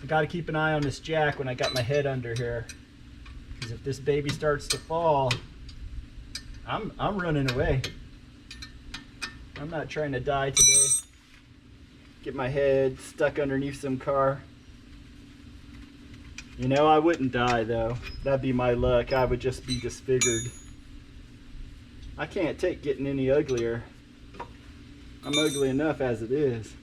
I got to keep an eye on this jack when I got my head under here, because if this baby starts to fall, I'm running away. I'm not trying to die today. Get my head stuck underneath some car. You know, I wouldn't die though. That'd be my luck. I would just be disfigured. I can't take getting any uglier. I'm ugly enough as it is.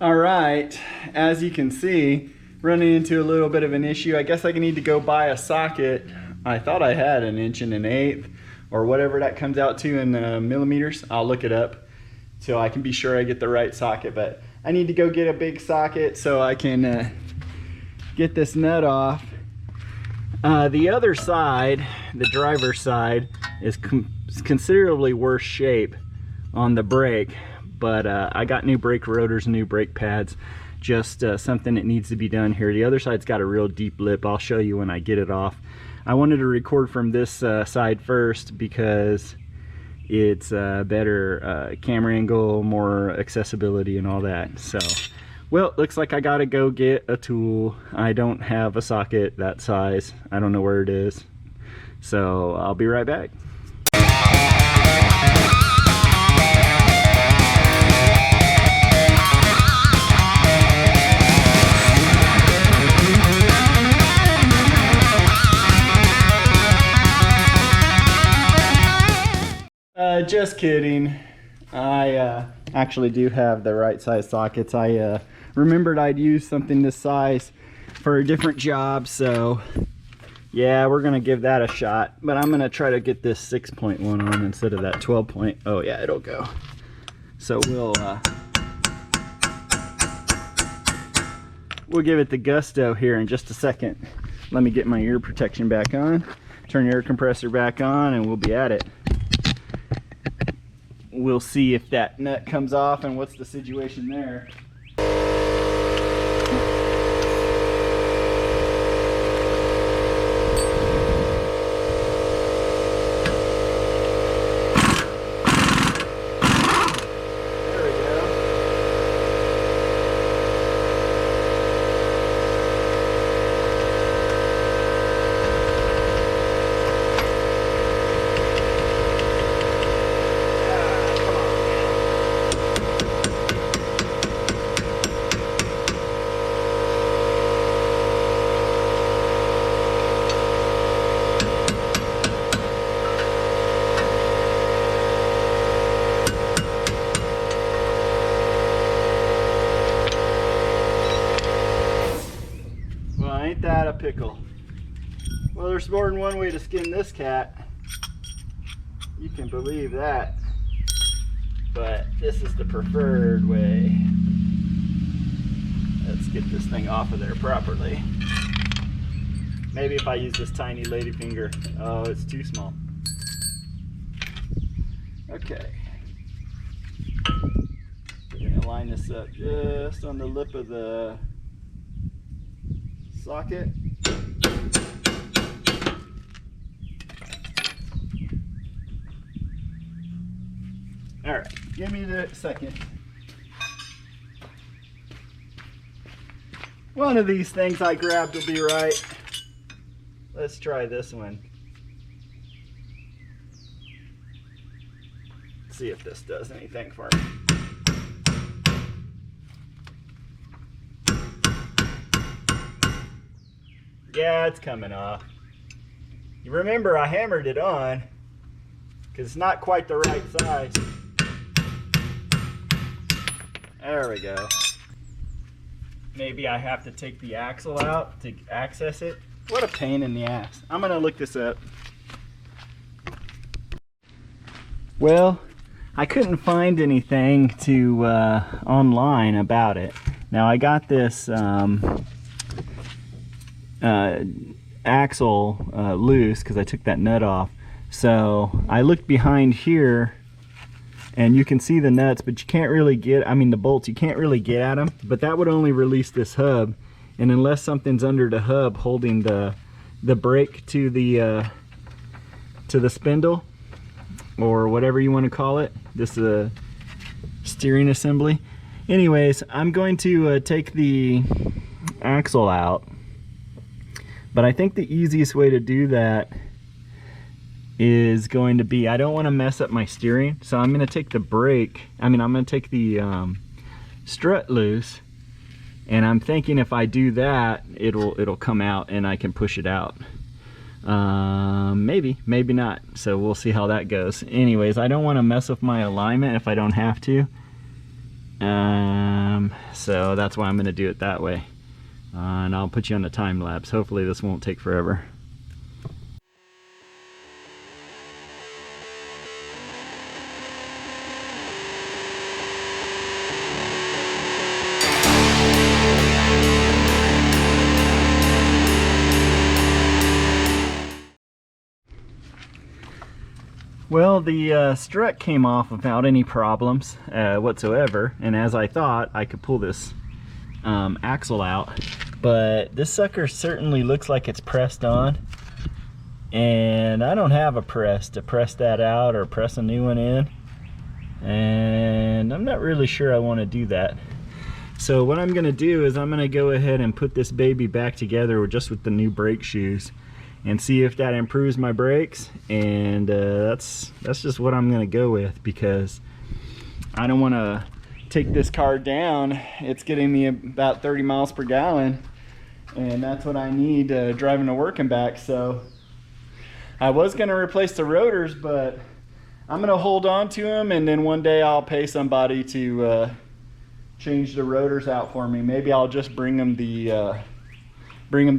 All right, as you can see, running into a little bit of an issue. I guess I need to go buy a socket. I thought I had 1 1/8" or whatever that comes out to in millimeters. I'll look it up so I can be sure I get the right socket, but I need to go get a big socket so I can get this nut off. The other side, the driver's side, is considerably worse shape on the brake. But I got new brake rotors, new brake pads, just something that needs to be done here. The other side's got a real deep lip. I'll show you when I get it off. I wanted to record from this side first because it's better camera angle, more accessibility and all that. So, well, looks like I gotta go get a tool. I don't have a socket that size. I don't know where it is. So I'll be right back. Just kidding. I actually do have the right size sockets. I remembered I'd use something this size for a different job, so yeah, we're gonna give that a shot. But I'm gonna try to get this 6.1 on instead of that 12 point. Oh yeah, it'll go. So we'll give it the gusto here in just a second. Let me get my ear protection back on, turn the air compressor back on, and we'll be at it. We'll see if that nut comes off and what's the situation there. Ain't that a pickle? Well, there's more than one way to skin this cat. You can believe that. But this is the preferred way. Let's get this thing off of there properly. Maybe if I use this tiny lady finger. Oh, it's too small. Okay. We're gonna line this up just on the lip of the socket. All right, give me the second. One of these things I grabbed will be right. Let's try this one. See if this does anything for me. Yeah, it's coming off. You remember I hammered it on because it's not quite the right size. There we go. maybe I have to take the axle out to access it. What a pain in the ass. I'm gonna look this up. Well, I couldn't find anything to online about it. Now I got this axle loose because I took that nut off. So I looked behind here and you can see the nuts, but you can't really get, I mean the bolts, you can't really get at them, but that would only release this hub. And unless something's under the hub holding the brake to the spindle, or whatever you want to call it, this steering assembly. Anyways, I'm going to take the axle out, but I think the easiest way to do that is going to be, I don't want to mess up my steering, so I'm going to take the brake, I'm going to take the strut loose, and I'm thinking if I do that, it'll come out and I can push it out. Maybe not, so we'll see how that goes. Anyways, I don't want to mess with my alignment if I don't have to, so that's why I'm going to do it that way, and I'll put you on the time lapse. Hopefully this won't take forever. Well, the strut came off without any problems whatsoever, and as I thought, I could pull this axle out, but this sucker certainly looks like it's pressed on, and I don't have a press to press that out or press a new one in, and I'm not really sure I want to do that. So what I'm going to do is I'm going to go ahead and put this baby back together just with the new brake shoes, and see if that improves my brakes. And that's just what I'm gonna go with, because I don't want to take this car down. It's getting me about 30 miles per gallon, and that's what I need driving to work and back. So I was gonna replace the rotors, but I'm gonna hold on to them, and then one day I'll pay somebody to change the rotors out for me. Maybe I'll just bring them the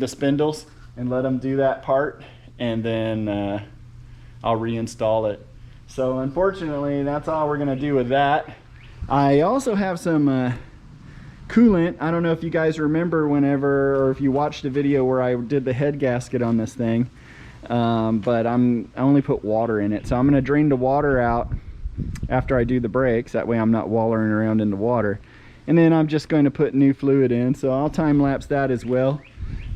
spindles and let them do that part, and then I'll reinstall it. So unfortunately, that's all we're gonna do with that. I also have some coolant. I don't know if you guys remember whenever, or if you watched the video where I did the head gasket on this thing, but I only put water in it. So I'm gonna drain the water out after I do the brakes. That way I'm not wallowing around in the water. And then I'm just going to put new fluid in. So I'll time lapse that as well.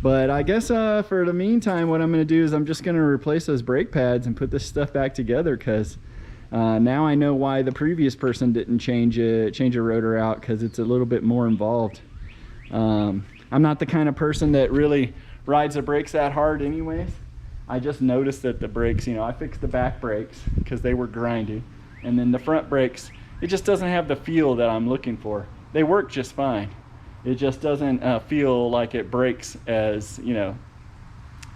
But I guess for the meantime, what I'm going to do is I'm just going to replace those brake pads and put this stuff back together, because now I know why the previous person didn't change a rotor out, because it's a little bit more involved. I'm not the kind of person that really rides the brakes that hard anyways. I just noticed that the brakes, I fixed the back brakes because they were grinding, and then the front brakes, it just doesn't have the feel that I'm looking for. They work just fine. It just doesn't feel like it brakes as, you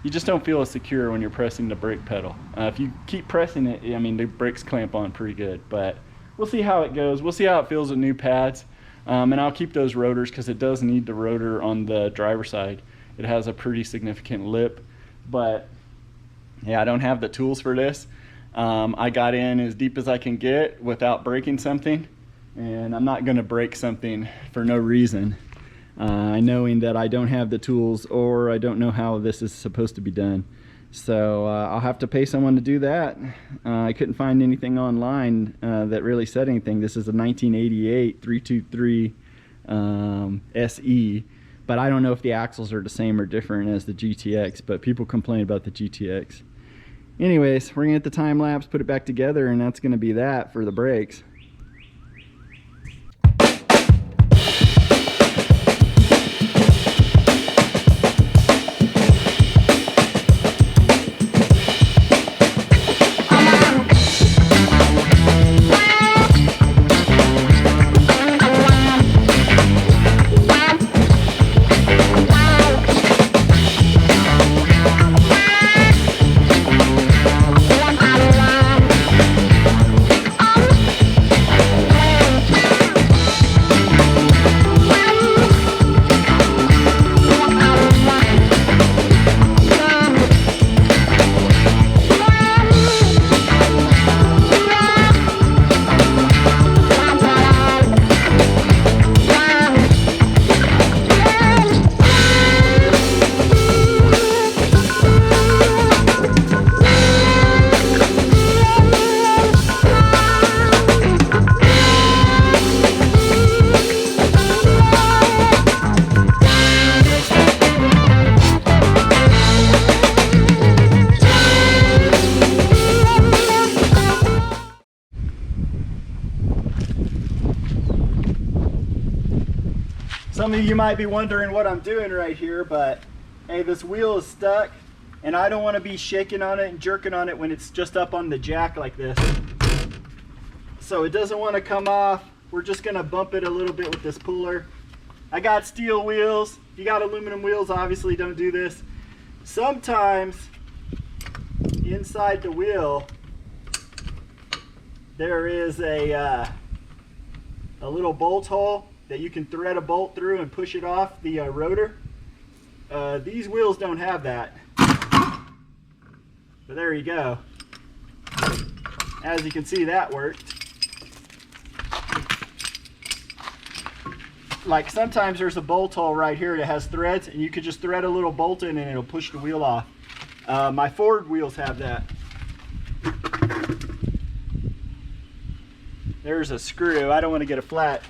just don't feel as secure when you're pressing the brake pedal. If you keep pressing it, the brakes clamp on pretty good, but we'll see how it goes. We'll see how it feels with new pads, and I'll keep those rotors, because it does need the rotor on the driver's side. It has a pretty significant lip, but yeah, I don't have the tools for this. I got in as deep as I can get without breaking something, and I'm not going to break something for no reason, knowing that I don't have the tools, or I don't know how this is supposed to be done. So I'll have to pay someone to do that. I couldn't find anything online that really said anything. This is a 1988 323 SE, but I don't know if the axles are the same or different as the GTX, but people complain about the GTX. Anyways, we're gonna get the time lapse, put it back together, and that's gonna be that for the brakes. of you might be wondering what I'm doing right here, but hey, this wheel is stuck and I don't want to be shaking on it and jerking on it when it's just up on the jack like this. So it doesn't want to come off. We're just going to bump it a little bit with this puller. I got steel wheels. If you got aluminum wheels, obviously don't do this. Sometimes inside the wheel there is a little bolt hole that you can thread a bolt through and push it off the rotor. These wheels don't have that. But there you go. As you can see, that worked. Like sometimes there's a bolt hole right here that has threads, and you could just thread a little bolt in and it'll push the wheel off. My Ford wheels have that. There's a screw. I don't want to get a flat.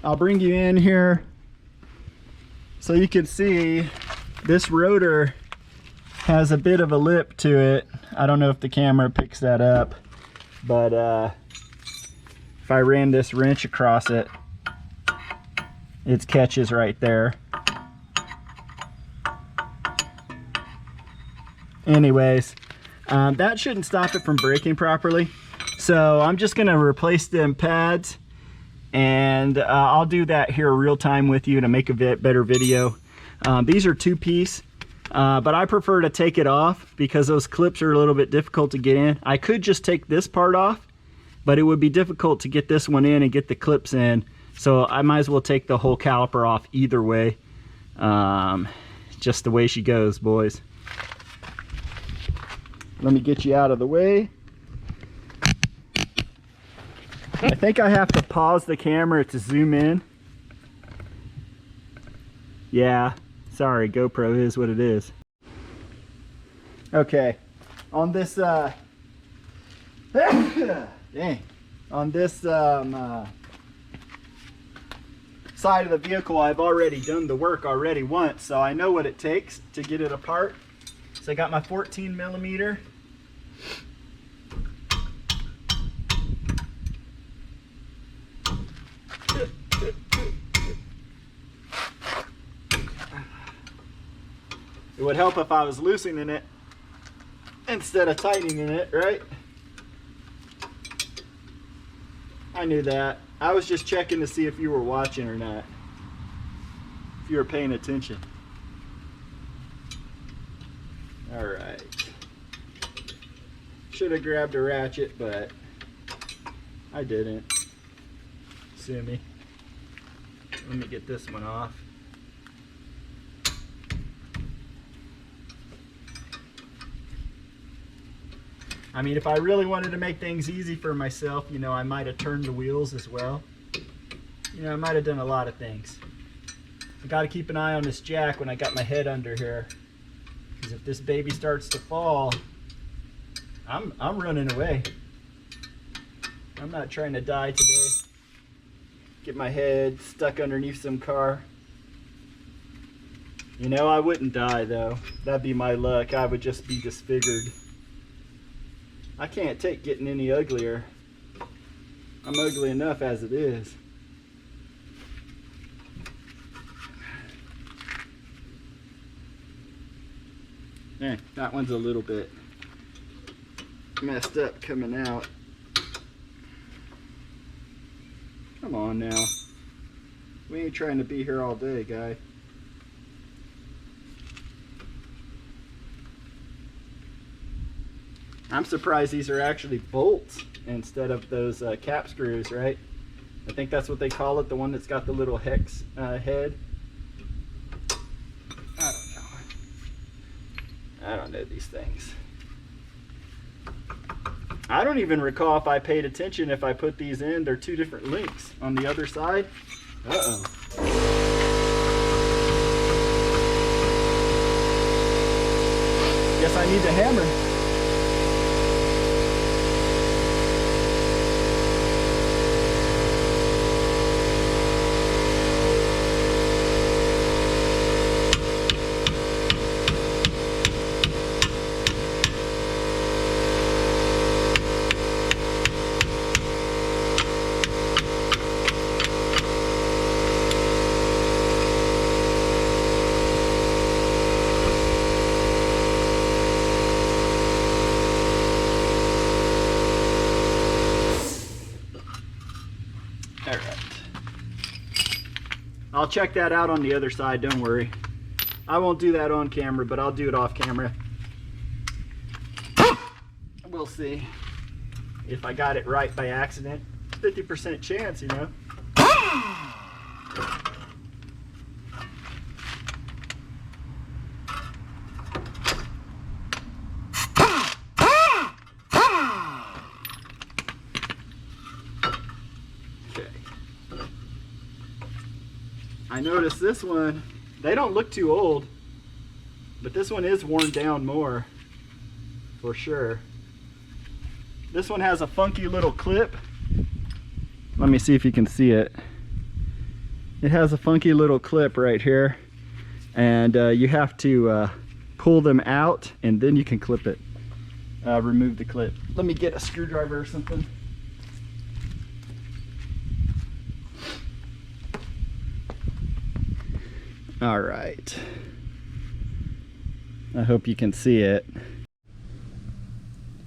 I'll bring you in here so you can see this rotor has a bit of a lip to it. I don't know if the camera picks that up, but if I ran this wrench across it, it catches right there. Anyways, that shouldn't stop it from braking properly. So I'm just gonna replace them pads, and I'll do that here real time with you to make a better video. These are 2-piece, but I prefer to take it off because those clips are a little bit difficult to get in. I could just take this part off, but it would be difficult to get this one in and get the clips in. So I might as well take the whole caliper off either way. Just the way she goes, boys. Let me get you out of the way. I think I have to pause the camera to zoom in. Yeah, sorry, GoPro is what it is. Okay, on this, dang, on this side of the vehicle, I've already done the work already once, so I know what it takes to get it apart. So I got my 14mm. It would help if I was loosening it instead of tightening it, right? I knew that. I was just checking to see if you were watching or not. If you were paying attention. Alright. Should have grabbed a ratchet, but I didn't. Sue me. Let me get this one off. I mean, if I really wanted to make things easy for myself, you know, I might have turned the wheels as well. You know, I might have done a lot of things. I got to keep an eye on this jack when I got my head under here, because if this baby starts to fall, I'm running away. I'm not trying to die today. Get my head stuck underneath some car. You know, I wouldn't die though. That'd be my luck. I would just be disfigured. I can't take getting any uglier. I'm ugly enough as it is. That one's a little bit messed up coming out. Come on now. We ain't trying to be here all day, guy. I'm surprised these are actually bolts instead of those cap screws, right? I think that's what they call it, the one that's got the little hex head. I don't know. I don't know these things. I don't even recall if I paid attention if I put these in. They're two different links on the other side. Uh-oh. Guess I need to hammer. I'll check that out on the other side, don't worry. I won't do that on camera, but I'll do it off camera. We'll see if I got it right by accident. 50% chance, you know. I noticed this one, they don't look too old, but this one is worn down more, for sure. This one has a funky little clip. Let me see if you can see it. It has a funky little clip right here, and you have to pull them out, and then you can clip it. Remove the clip. Let me get a screwdriver or something. All right, I hope you can see it.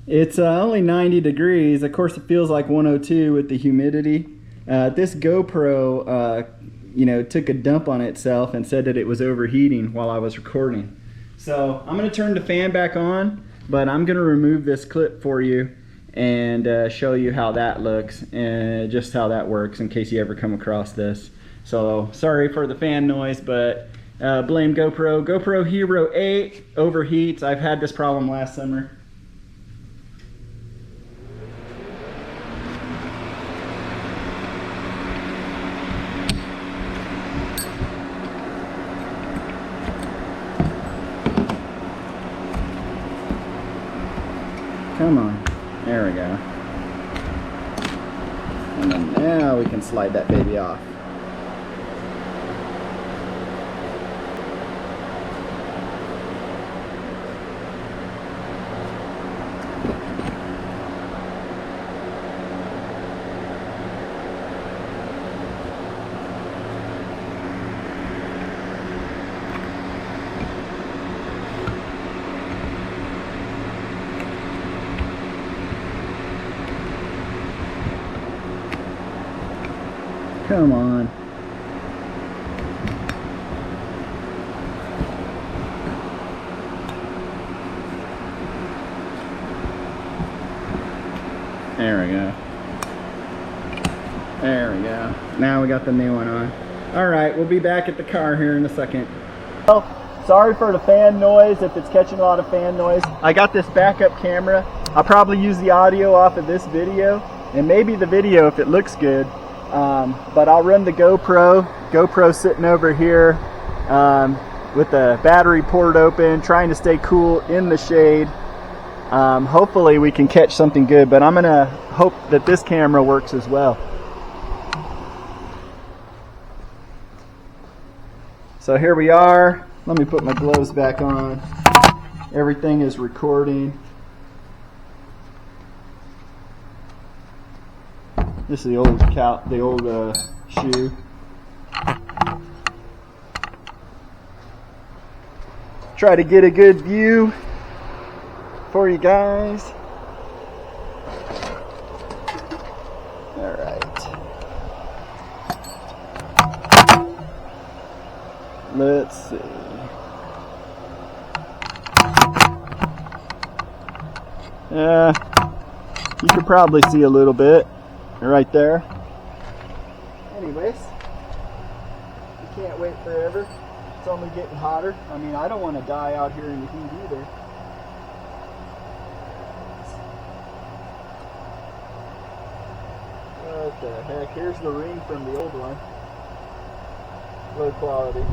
It's only 90 degrees. Of course, it feels like 102 with the humidity. This GoPro, you know, took a dump on itself and said that it was overheating while I was recording. So I'm gonna turn the fan back on, but I'm gonna remove this clip for you and show you how that looks and just how that works in case you ever come across this. So sorry for the fan noise, but blame GoPro. GoPro Hero 8 overheats. I've had this problem last summer. Come on, there we go. And then now we can slide that baby off. Come on. There we go. There we go. Now we got the new one on. All right, we'll be back at the car here in a second. Well, sorry for the fan noise if it's catching a lot of fan noise. I got this backup camera. I'll probably use the audio off of this video and maybe the video if it looks good. But I'll run the GoPro sitting over here with the battery port open, trying to stay cool in the shade. Hopefully we can catch something good, but I'm gonna hope that this camera works as well. So here we are. Let me put my gloves back on. Everything is recording. This is the old shoe. Try to get a good view for you guys. All right. Let's see. You could probably see a little bit. Right there. Anyways, you can't wait forever. It's only getting hotter. I mean, I don't want to die out here in the heat either. What the heck? Here's the ring from the old one. Low quality.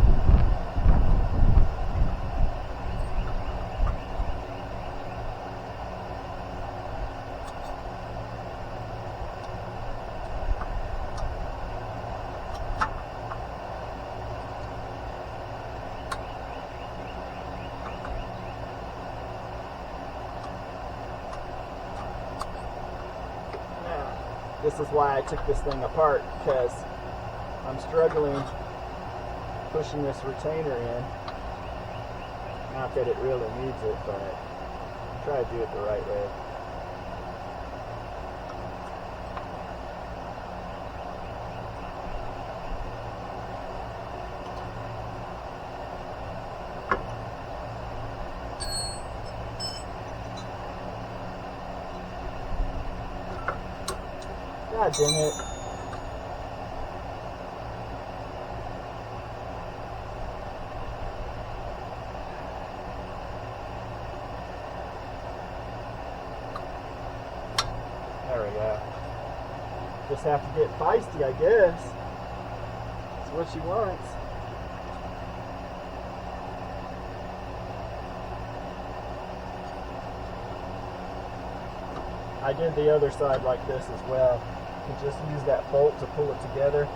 This is why I took this thing apart, because I'm struggling pushing this retainer in. Not that it really needs it, but try to do it the right way. God dang it. There we go. Just have to get feisty, I guess. That's what she wants. I did the other side like this as well. You just use that bolt to pull it together.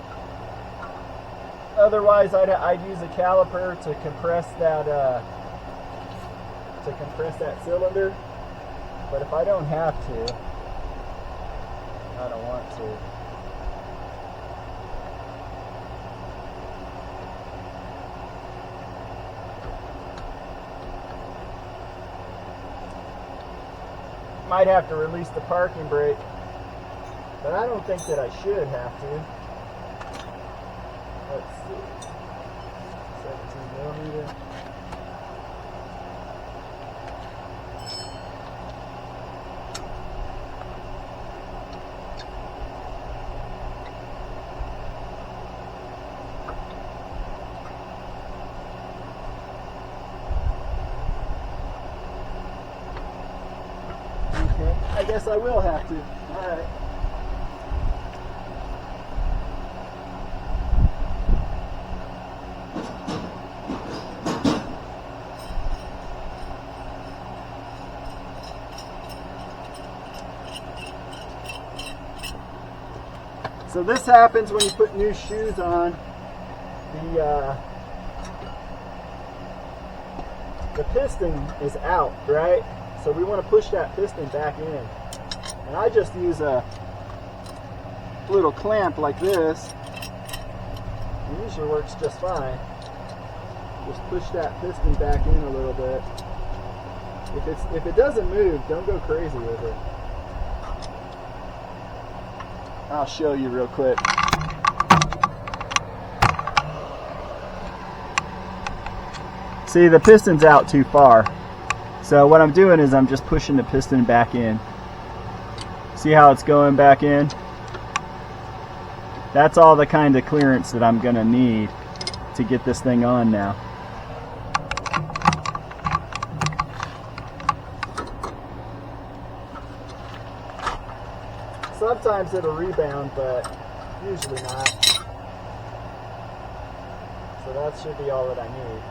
Otherwise, I'd use a caliper to compress that cylinder. But if I don't have to, I don't want to. Might have to release the parking brake, but I don't think that I should have to. Let's see. 17mm. I guess I will have to. Alright. So this happens when you put new shoes on. The piston is out, right? So we want to push that piston back in. And I just use a little clamp like this. It usually works just fine. Just push that piston back in a little bit. If it doesn't move, don't go crazy with it. I'll show you real quick. See, the piston's out too far. So what I'm doing is I'm just pushing the piston back in. See how it's going back in? That's all the kind of clearance that I'm gonna need to get this thing on now. Sometimes it'll rebound, but usually not. So that should be all that I need.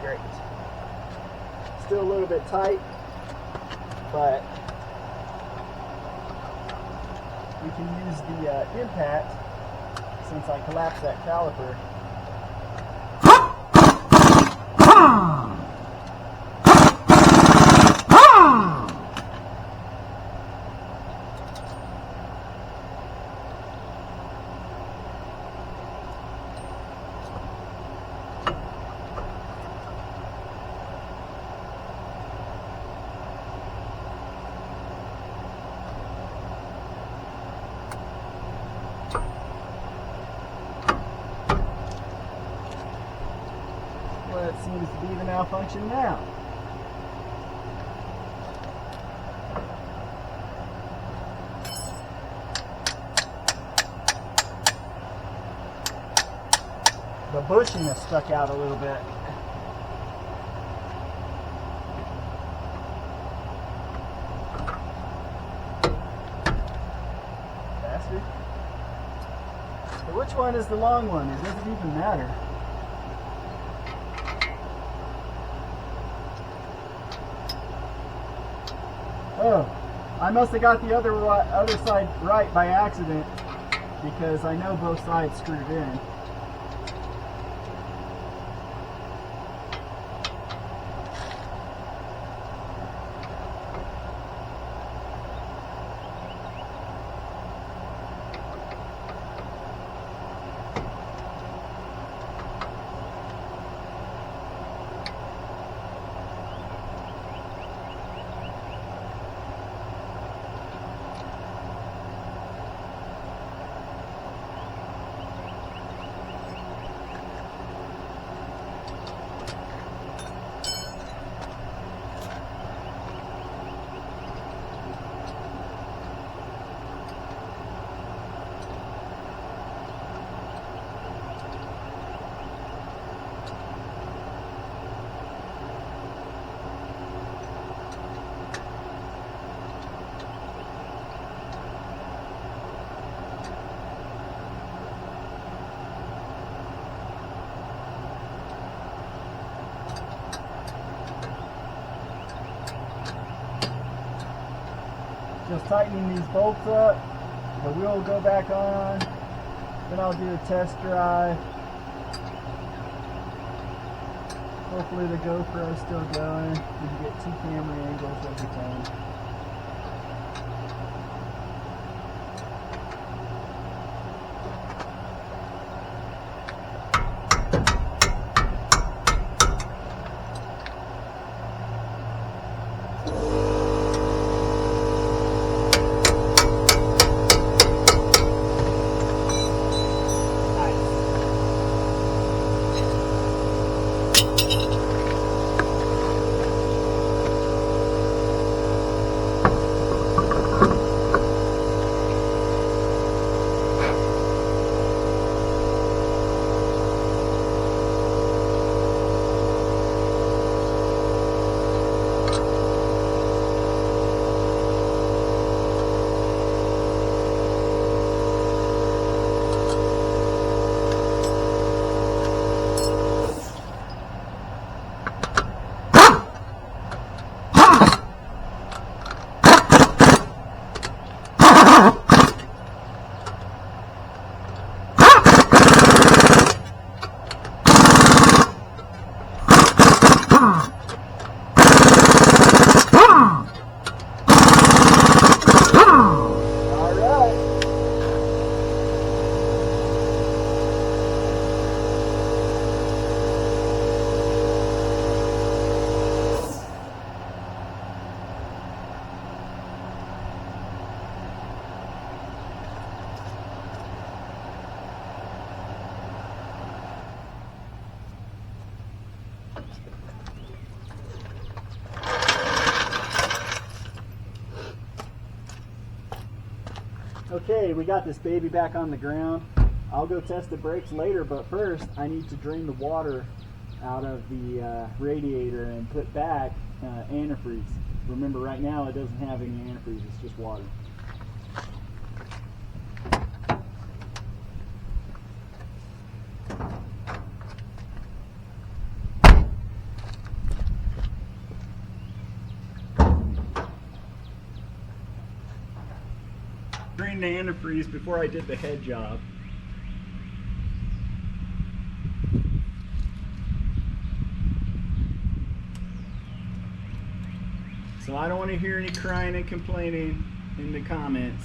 Great. Still a little bit tight, but we can use the impact since I collapsed that caliper. Well, it seems to be the malfunction now. The bushing has stuck out a little bit. Faster. Which one is the long one? It doesn't even matter. Oh, I must have got the other side right by accident, because I know both sides screwed in. Just tightening these bolts up, the wheel will go back on, then I'll do a test drive. Hopefully the GoPro is still going. You can get 2 camera angles every time. Okay, we got this baby back on the ground. I'll go test the brakes later, but first I need to drain the water out of the radiator and put back antifreeze. Remember, right now it doesn't have any antifreeze, it's just water. Drained the antifreeze before I did the head job. So I don't want to hear any crying and complaining in the comments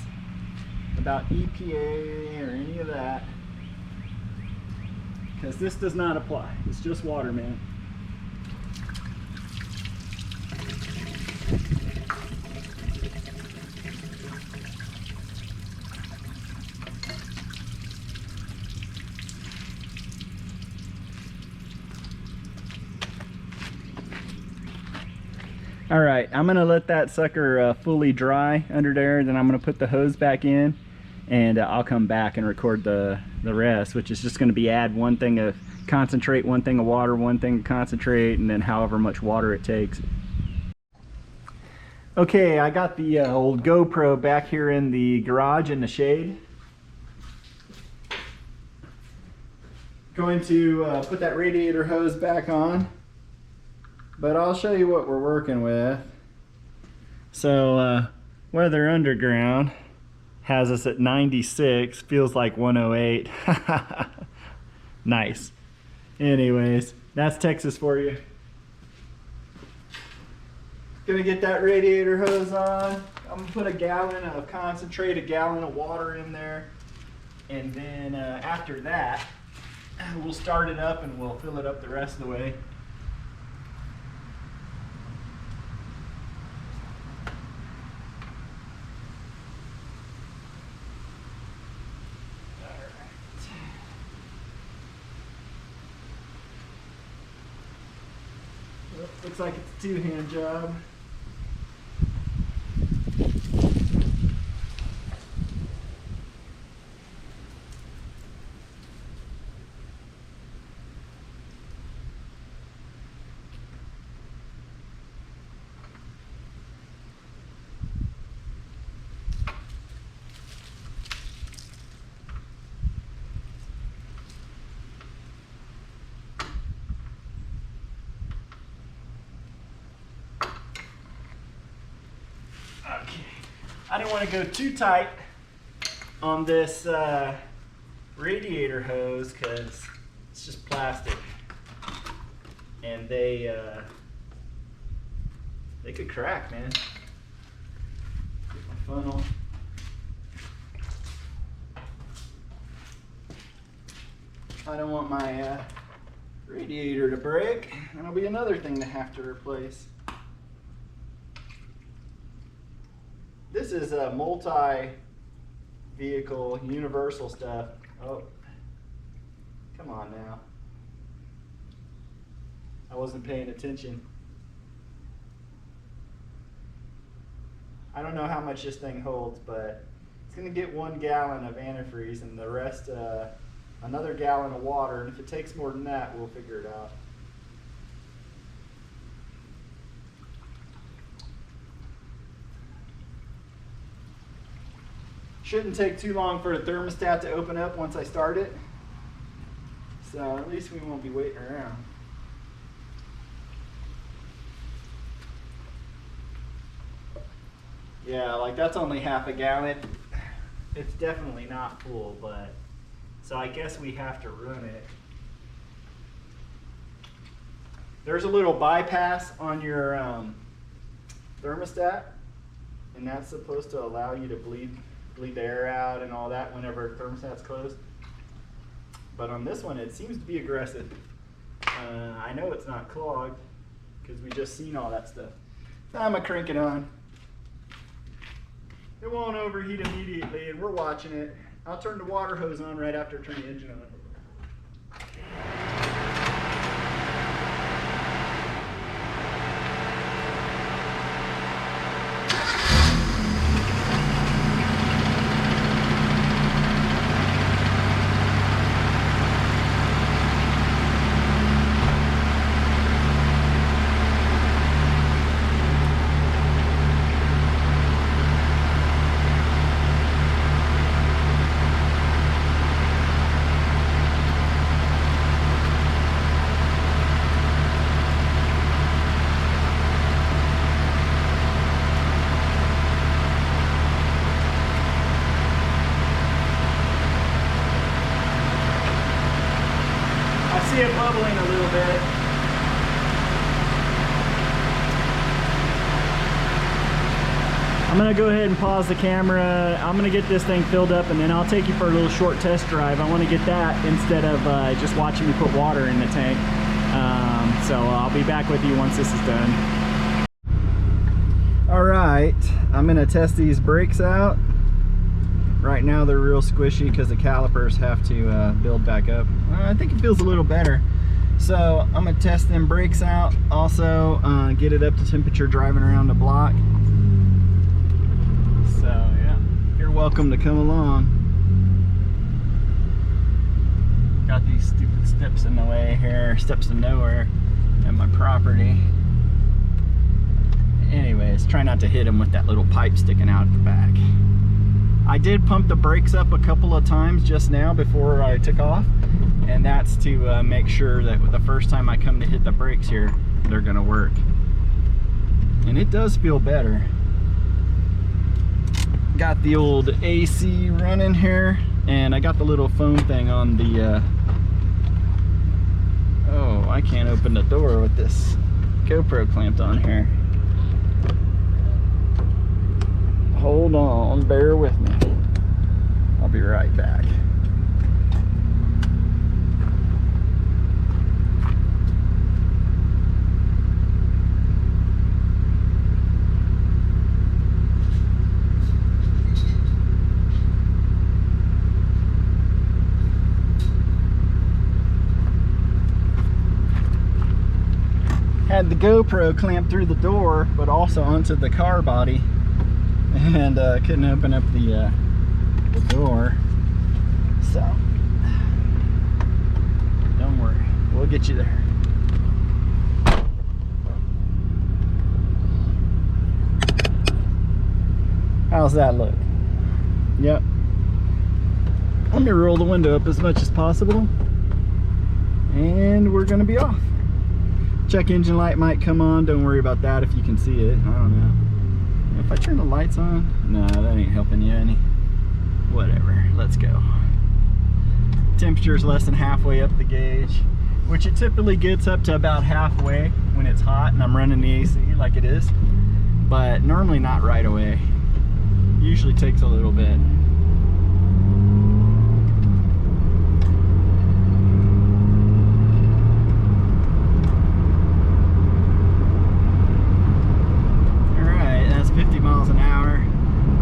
about EPA or any of that, because this does not apply. It's just water, man. All right, I'm gonna let that sucker fully dry under there, then I'm gonna put the hose back in, and I'll come back and record the rest, which is just gonna be add one thing of concentrate, one thing of water, one thing of concentrate, and then however much water it takes. Okay, I got the old GoPro back here in the garage in the shade. Going to put that radiator hose back on, but I'll show you what we're working with. So Weather Underground has us at 96, feels like 108. Nice. Anyways, that's Texas for you. Gonna get that radiator hose on. I'm gonna put a gallon of concentrate, a gallon of water in there, and then after that we'll start it up and we'll fill it up the rest of the way. Looks like it's a two-hand job. I didn't want to go too tight on this radiator hose because it's just plastic, and they could crack, man. Get my funnel. I don't want my radiator to break. That'll be another thing to have to replace. This is a multi-vehicle, universal stuff. Oh, come on now. I wasn't paying attention. I don't know how much this thing holds, but it's gonna get 1 gallon of antifreeze and the rest, another gallon of water. And if it takes more than that, we'll figure it out. Shouldn't take too long for the thermostat to open up once I start it. So at least we won't be waiting around. Yeah, like that's only half a gallon. It's definitely not full, but so I guess we have to run it. There's a little bypass on your thermostat, and that's supposed to allow you to bleed the air out and all that whenever thermostat's closed. But on this one, it seems to be aggressive. I know it's not clogged because we just seen all that stuff. So I'm gonna crank it on. It won't overheat immediately, and we're watching it. I'll turn the water hose on right after I turn the engine on. See it bubbling a little bit. I'm gonna go ahead and pause the camera. I'm gonna get this thing filled up and then I'll take you for a little short test drive. I want to get that instead of just watching me put water in the tank. So I'll be back with you once this is done. All right, I'm gonna test these brakes out. Right now they're real squishy because the calipers have to build back up. I think it feels a little better. So I'm gonna test them brakes out. Also get it up to temperature driving around the block. So yeah, you're welcome to come along. Got these stupid steps in the way here, steps to nowhere at my property. Anyways, try not to hit them with that little pipe sticking out at the back. I did pump the brakes up a couple of times just now before I took off, and that's to make sure that the first time I come to hit the brakes here, they're gonna work. And it does feel better. Got the old AC running here, and I got the little foam thing on the oh, I can't open the door with this GoPro clamped on here. Hold on, bear with me. I'll be right back. Had the GoPro clamped through the door, but also onto the car body, and couldn't open up the door. So don't worry, we'll get you there. How's that look? Yep. Let me roll the window up as much as possible, and we're gonna be off. Check engine light might come on. Don't worry about that if you can see it. I don't know. If I turn the lights on, no, that ain't helping you any. Whatever, let's go. Temperature is less than halfway up the gauge, which it typically gets up to about halfway when it's hot and I'm running the AC like it is, but normally not right away. Usually takes a little bit.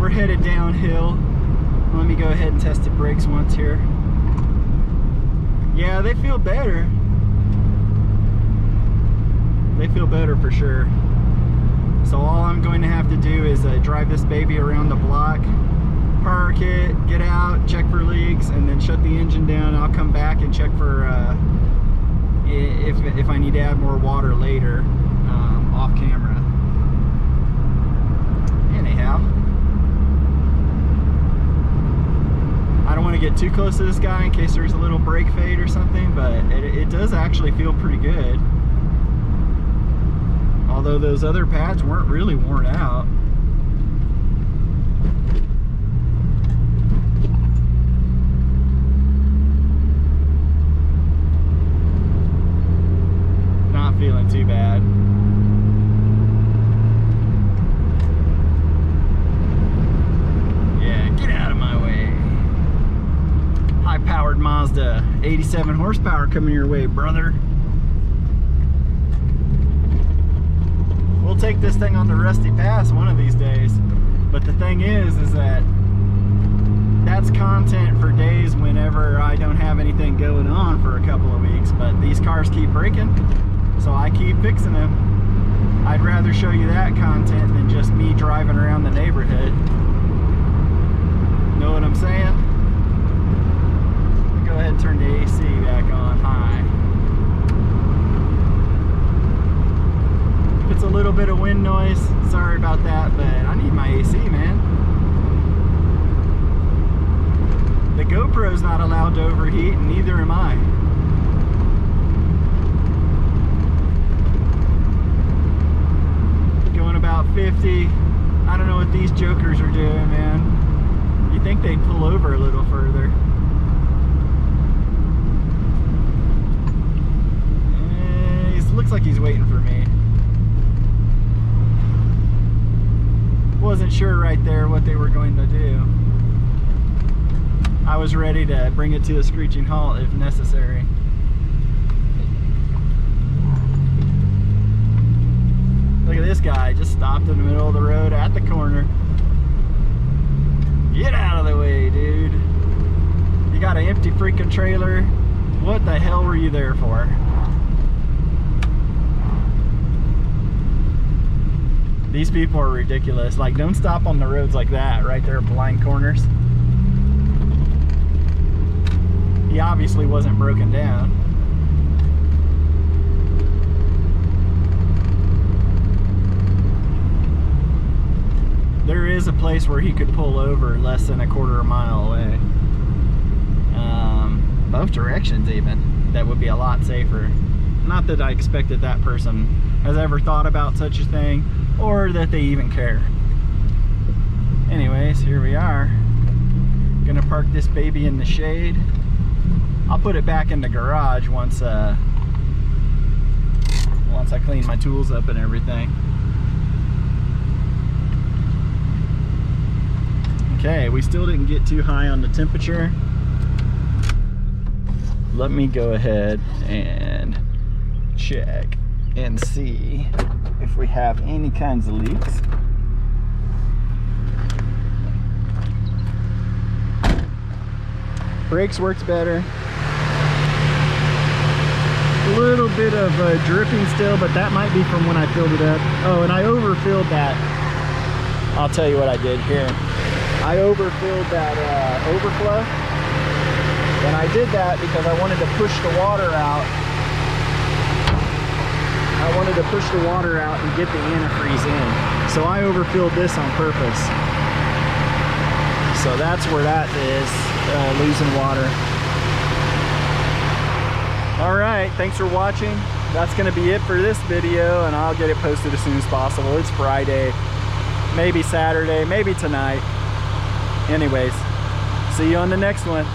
We're headed downhill. Let me go ahead and test the brakes once here. Yeah, they feel better. They feel better for sure. So all I'm going to have to do is drive this baby around the block, park it, get out, check for leaks, and then shut the engine down. I'll come back and check for if I need to add more water later off camera. Anyhow, I don't want to get too close to this guy in case there's a little brake fade or something, but it does actually feel pretty good. Although those other pads weren't really worn out. Not feeling too bad. Powered Mazda, 87 horsepower coming your way, brother. We'll take this thing on the Rusty Pass one of these days. But the thing is that that's content for days whenever I don't have anything going on for a couple of weeks. But these cars keep breaking, so I keep fixing them. I'd rather show you that content than just me driving around the neighborhood. Know what I'm saying? Go ahead and turn the AC back on high. If it's a little bit of wind noise, sorry about that, but I need my AC, man. The GoPro's not allowed to overheat, and neither am I. Going about 50. I don't know what these jokers are doing, man. You'd think they'd pull over a little further. Looks like he's waiting for me. Wasn't sure right there what they were going to do. I was ready to bring it to a screeching halt if necessary. Look at this guy, just stopped in the middle of the road at the corner. Get out of the way, dude. You got an empty freaking trailer. What the hell were you there for? These people are ridiculous. Like, don't stop on the roads like that, right there, blind corners. He obviously wasn't broken down. There is a place where he could pull over less than a quarter of a mile away. both directions even, that would be a lot safer. Not that I expected that person has ever thought about such a thing, or that they even care. Anyways, here we are. Gonna park this baby in the shade. I'll put it back in the garage once I clean my tools up and everything. Okay, we still didn't get too high on the temperature. Let me go ahead and check and see if we have any kinds of leaks. Brakes works better. A little bit of dripping still, but that might be from when I filled it up. Oh, and I overfilled that. I'll tell you what I did here. I overfilled that overflow, and I did that because I wanted to push the water out. I wanted to push the water out and get the antifreeze in. So I overfilled this on purpose. So that's where that is, losing water. All right, thanks for watching. That's gonna be it for this video, and I'll get it posted as soon as possible. It's Friday, maybe Saturday, maybe tonight. Anyways, see you on the next one.